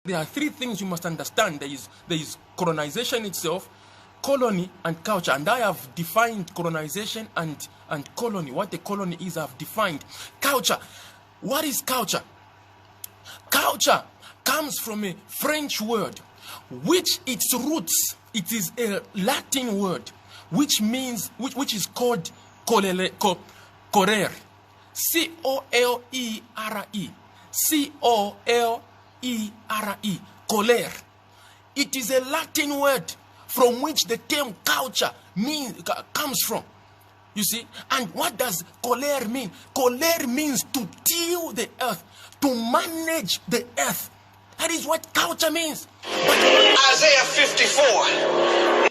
There are three things you must understand. There is colonization itself, colony, and culture. And I have defined colonization and colony. What a colony is, I've defined. Culture. What is culture? Culture comes from a French word, which its roots, it is a Latin word, which means, which is called colere. C-O-L-E-R-E. C-O-L-E-R-E. Colere. It is a Latin word from which the term culture comes from. You see? And what does colere mean? Colere means to till the earth, to manage the earth. That is what culture means. But Isaiah 54.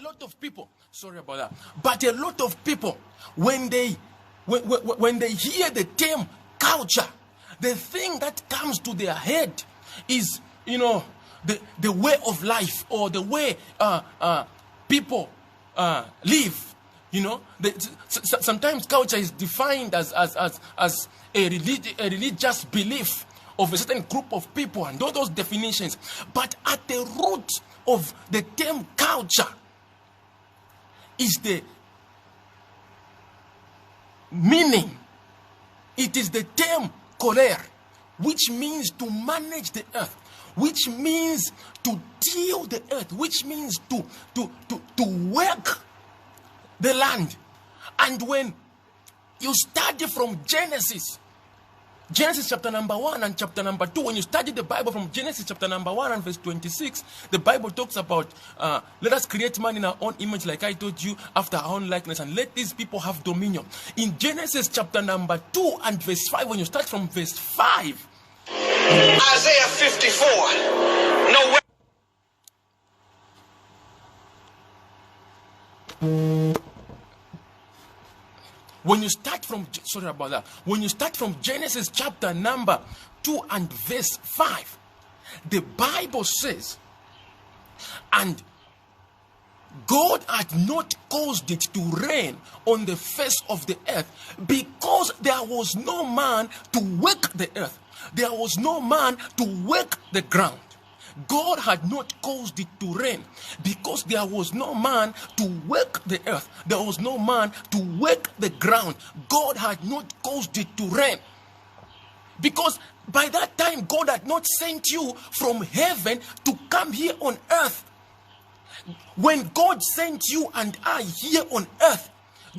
a lot of people, sorry about that, but a lot of people, when they hear the term culture, the thing that comes to their head is, the way of life, or the way people live. Sometimes culture is defined as a religious belief of a certain group of people, and all those definitions. But at the root of the term culture is the meaning. It is the term colere, which means to manage the earth, which means to till the earth, which means to work the land. And when you study from Genesis chapter number 1 and chapter number 2, when you study the Bible from Genesis chapter number 1 and verse 26, the Bible talks about let us create man in our own image, like I told you, after our own likeness, and let these people have dominion. In Genesis chapter number 2 and verse 5, when you start from verse 5, Isaiah 54. No way. when you start from Genesis chapter number 2 and verse 5, the Bible says, and God had not caused it to rain on the face of the earth, because there was no man to work the earth. There was no man to work the ground. God had not caused it to rain because there was no man to work the earth. There was no man to work the ground. God had not caused it to rain because by that time God had not sent you from heaven to come here on earth. When God sent you and I here on earth,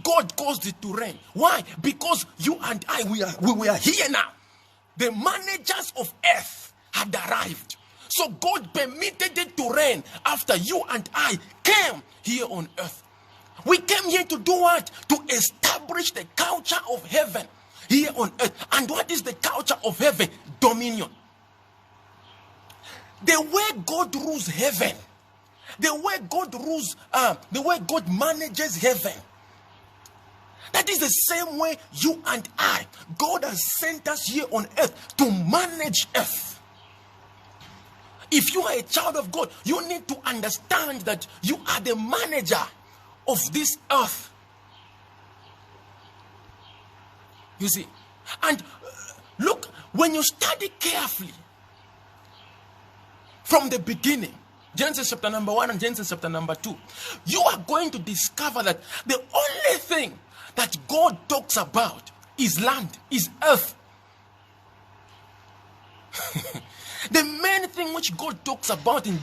God caused it to rain. Why? Because you and I, we are here now. The managers of earth had arrived. So God permitted it to rain after you and I came here on earth. We came here to do what? To establish the culture of heaven here on earth. And what is the culture of heaven? Dominion. The way God rules heaven, the way God rules, the way God manages heaven, that is the same way you and I, God has sent us here on earth to manage earth. If you are a child of God, you need to understand that you are the manager of this earth. You see? And look, when you study carefully from the beginning, Genesis chapter number 1 and Genesis chapter number 2, you are going to discover that the only thing that God talks about is land, is earth. The main thing which God talks about in